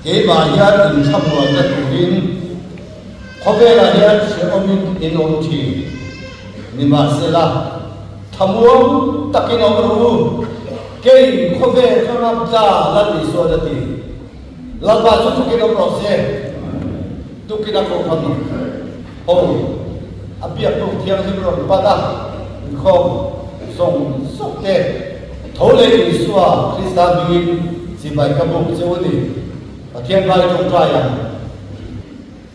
ke ba hian in thamwa na turin khobela hian se omin in om thi nima sela thamuam takin om ru ke khobe khanap da la ni so da ti la ba chu takin om ro se tukina ko kham ho apia tu thiang him ro pa da khom song sok te thole ni suwa krista bi si bai ka bu che woni thiên vai trong trai à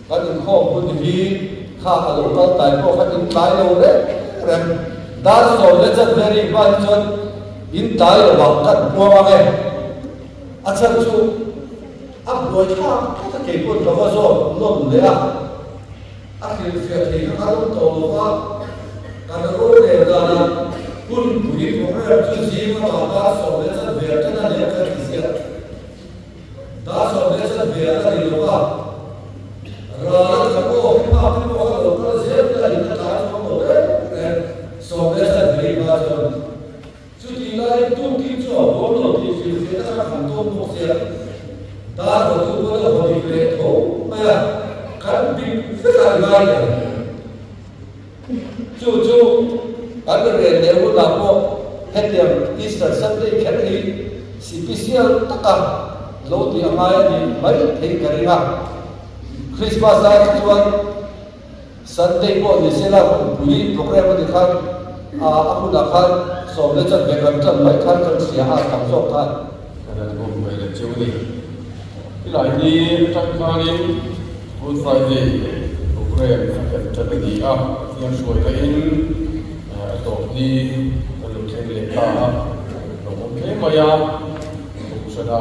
các những kho của thì khá là lâu các tài của các những tài lâu đấy đã rồi lên chân về đi quan chân in tài là bảo cắt mua mà nghe à chân chú áp đuổi cha các cái quân đó rồi luôn đấy à khi việc thì các ông tổ qua các ông này là quân quỷ của các chú gì mà đã rồi lên chân về cho nên là cái gì đã rồi lên chân về là đi đâu à rồi các cô các cô các cô các dễ là những cái trong một đấy rồi lên chân về mà rồi chú thì lại tu kinh cho bốn lỗ thì chỉ sẽ là thành công một sự đã rồi tu có là hồi về thổ mà cán bị rất là gai này chú cán cái này nếu muốn làm một hết điểm Easter Sunday cái này special tất cả lâu thì mai thì mấy thấy cái này Christmas ra chuan Sunday ko ni sela buổi program đi khăn aku đã khăn so lên chân về gần chân mấy khăn chân xia ha cảm xúc khăn cái này cũng vậy là chiếu đi cái lại đi trong khăn đi Good Friday program cái chân cái gì yang suy cái in tổ đi lúc trên lễ cả rồi ok mà ya cũng sẽ đã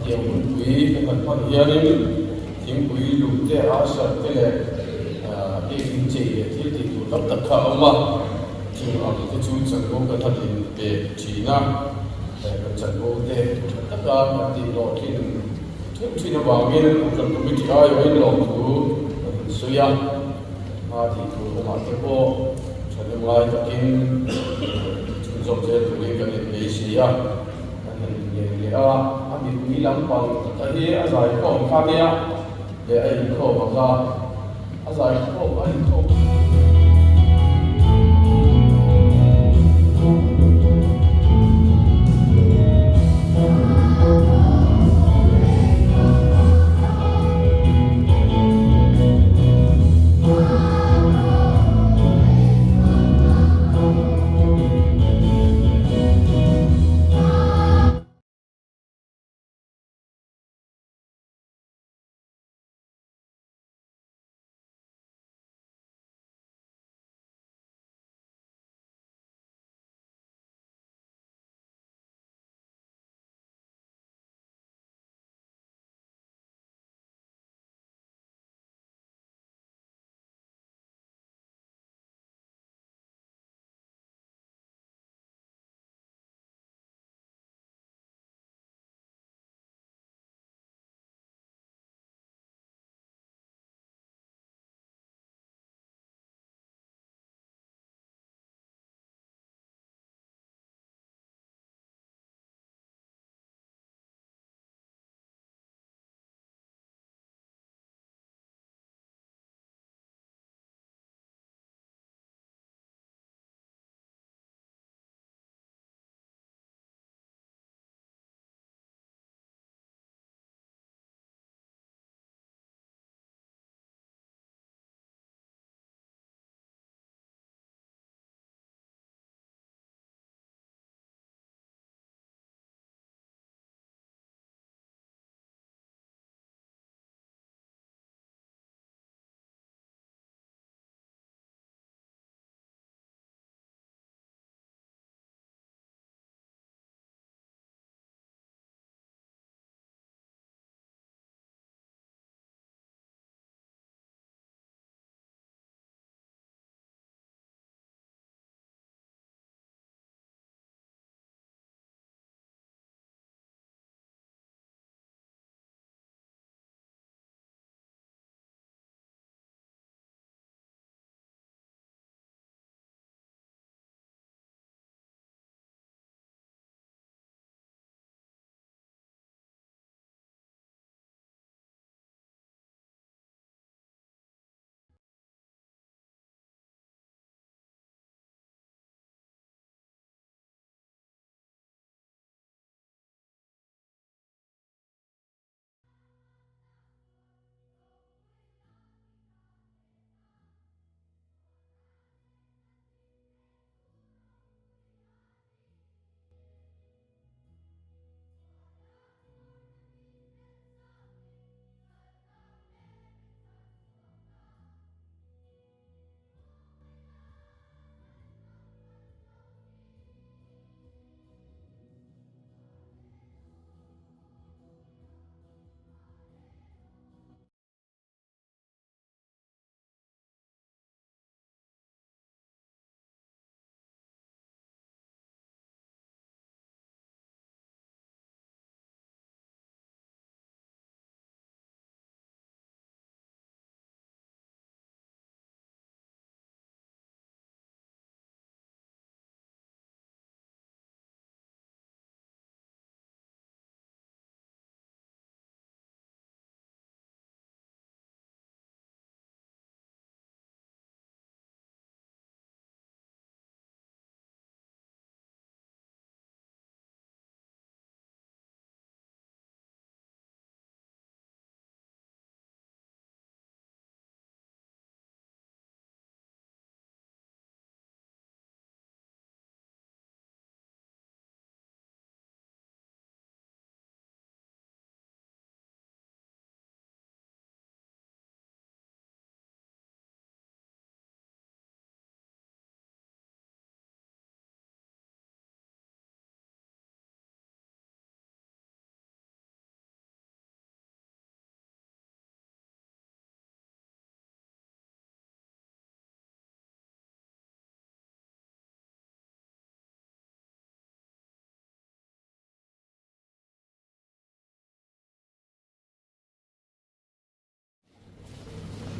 nhiều quý cái phần phần hiện đi tiếng quý lũ thế sợ thế là cái kinh tế thì tụ tập tất cả mà thì cái chú chân cô cái thật về chỉ na cái chân cô thế tất cả thì nó thì nó vào cái cần có biết ai với nó chú suy à thì chú mà cái cô chân ngoài cái chúng dùng cái tụi cái cái gì à anh bị quý lắm bằng cái gì giải có khá nhẹ để anh khổ vào ra giải khổ anh khổ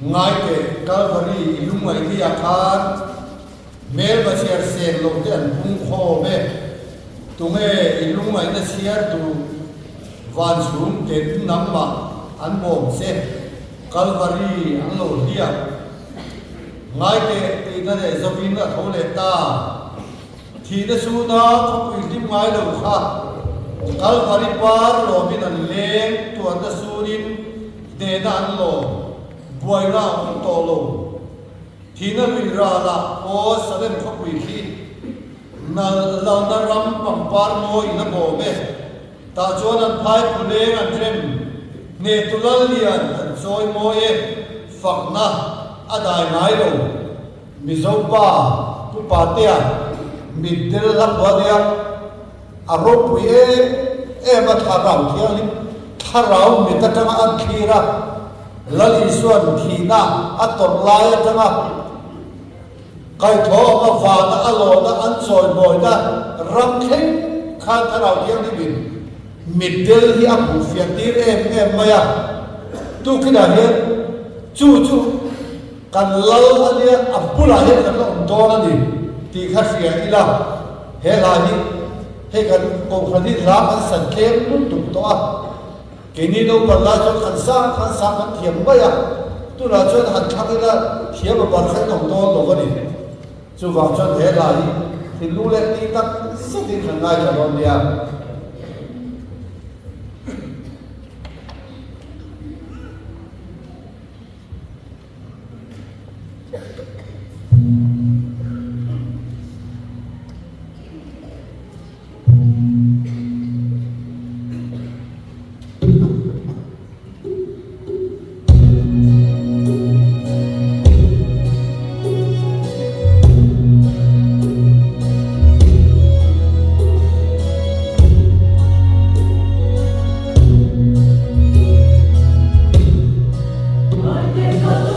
ngay ke Calvary lung mai ti akhan mel ba siar sen lo te an pung kho me tunge lung mai na siar tu van sum ke namma an bom se Calvary an lo dia ngay ke ti na de zobin na thole ta thi na su na khopui lim ngai lo kha Calvary par lo bin an leng tu an da surin de na an lo buai ra on to lo thi na ri ra la o salen khopui thi na la na ram pam par mo ina bo me ta chuan an phai phuleng an rem ne tulal lian an choi mo e fakna adai ngai lo mizopa tu patia middel la bodia arop e ma tharau thiang tharau mi ta tanga an thira lali suan thina ator lai tanga kai tho ma fa na alo na an choi boy na ram theng kha tharau thiang ni bin middel hi a bu fiatir em maya tu kina he chu kan lal ania apula he kan lo don ani ti kha sia ila he la ni he kan ko khani ra kan san kem nu tu to a kini no par la cho kan sa kan thiam ba ya tu la cho han thak ila thiam ba bar khan no lo ga ni chu wa cho he la ni ti lu le ti tak si ti kan ngai cha don dia I take a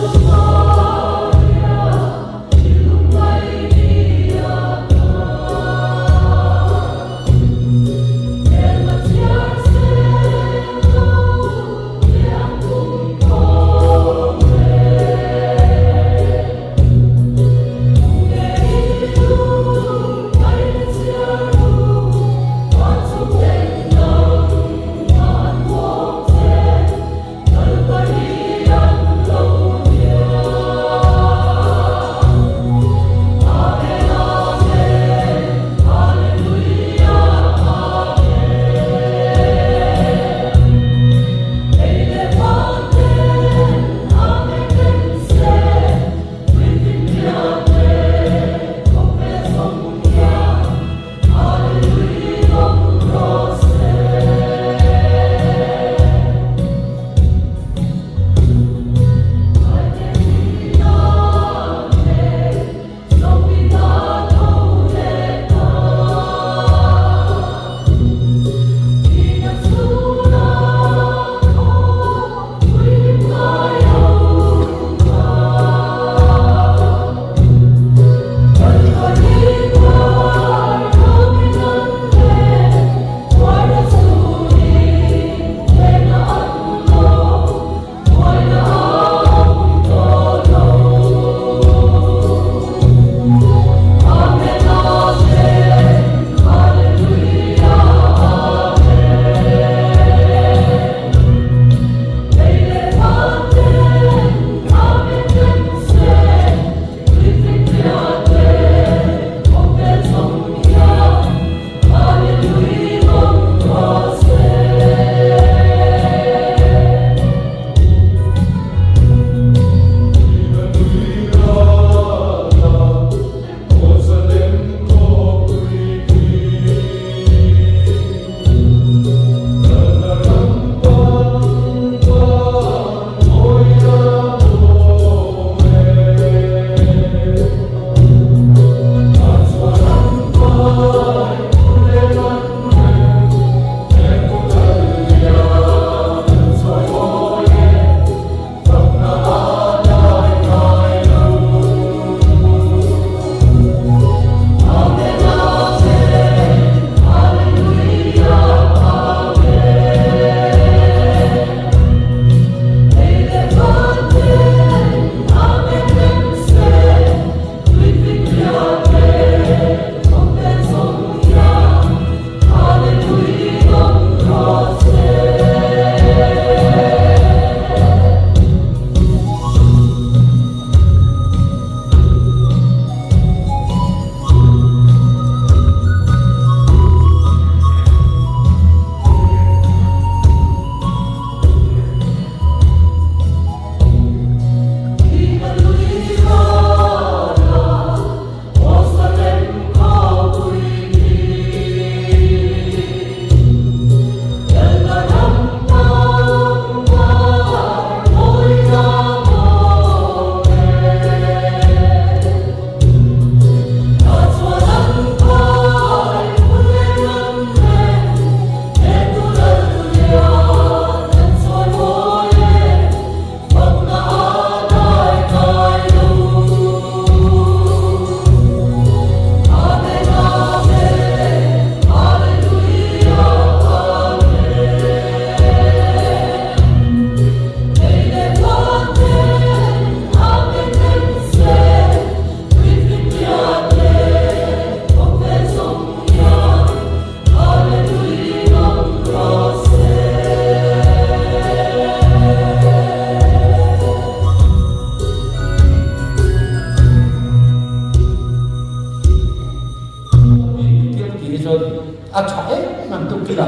chae nam tu kila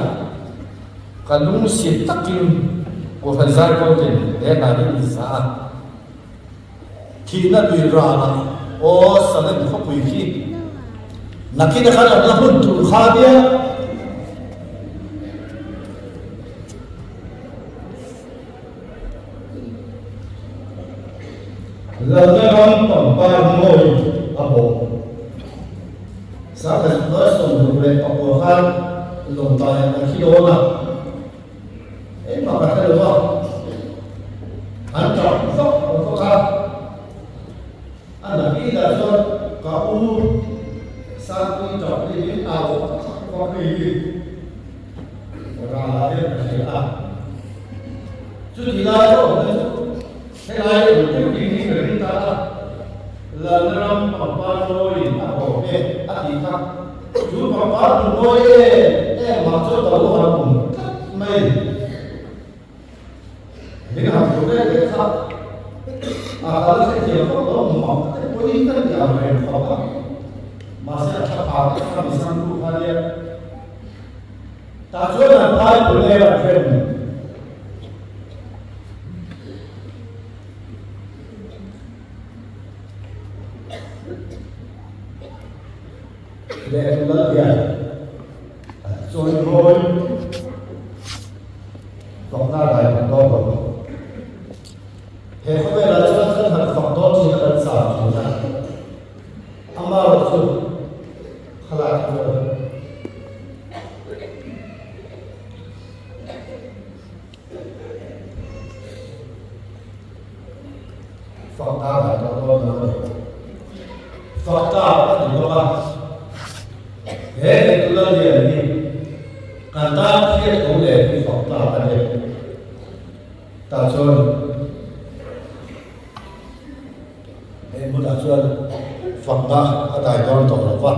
kalung si takin ko hazar ko tin le na ni sa khi na bi ra na o sa na ko pui ki nakina khala na hun tu kha dia la na ram pam pa moi abo sa ka na som lu le abo han long ta na khi do na e ma ka lo wa an ta so ko ka an ki da so ka u sa ku ta ni a ko ki ra la de ni a chu di la do thế này cái gì đi người ta là năm papa rồi à bỏ về à thì khác chú papa rồi em mặc cho tao lo làm cùng mày cái nào chú cái khác à tao sẽ chỉ có đó mà cái body cái gì vậy papa mà sẽ chắc à cái mình sang tu phải đi ta cho là phải của lê là phê để lớn dần rồi ngồi còn ra lại một đôi rồi thế không biết là cho thân hạt phòng đó chỉ là sản chúng ta ông bao giờ chưa khai lại rồi phòng ta lại một đôi rồi phòng ta là gì đó thế tôi nói gì đi, cả ta thiết cũng để đi phỏng ta ở đây, ta xuân, em muốn ta xuân, phỏng ta ở tại đó tổ là quan,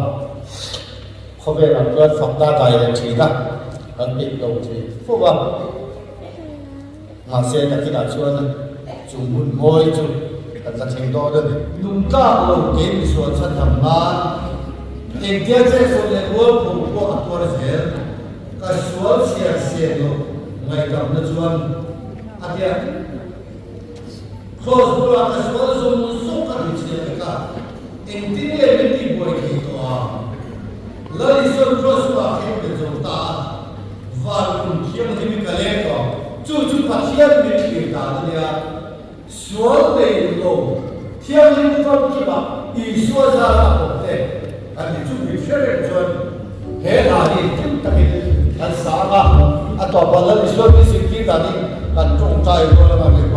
không biết làm cơn phỏng ta tại là chỉ ta, hắn bị đầu chỉ phúc vào, mà xe là cái đại xuân, chúng muốn ngồi chúng, cần đặt thành đó đây, nung ta lâu kiếm xuân sân thầm ma. In dia saya sudah buat buku aktor saya, kasual siapa lo, mereka menjual ada, kalau buat kasual semua suka diceritakan, intinya ini boleh gitu lalu terus pakai berjuta, walaupun dia mungkin kaleko, cucu pasien bercerita dia, soal lo, dia mungkin tahu kita, isu sahaja anh chụp hình xe lên rồi hết là đi chúng ta bị anh xã mà anh tỏ bản thân đi xuống đi xin kỹ là đi anh trông trai rồi là mình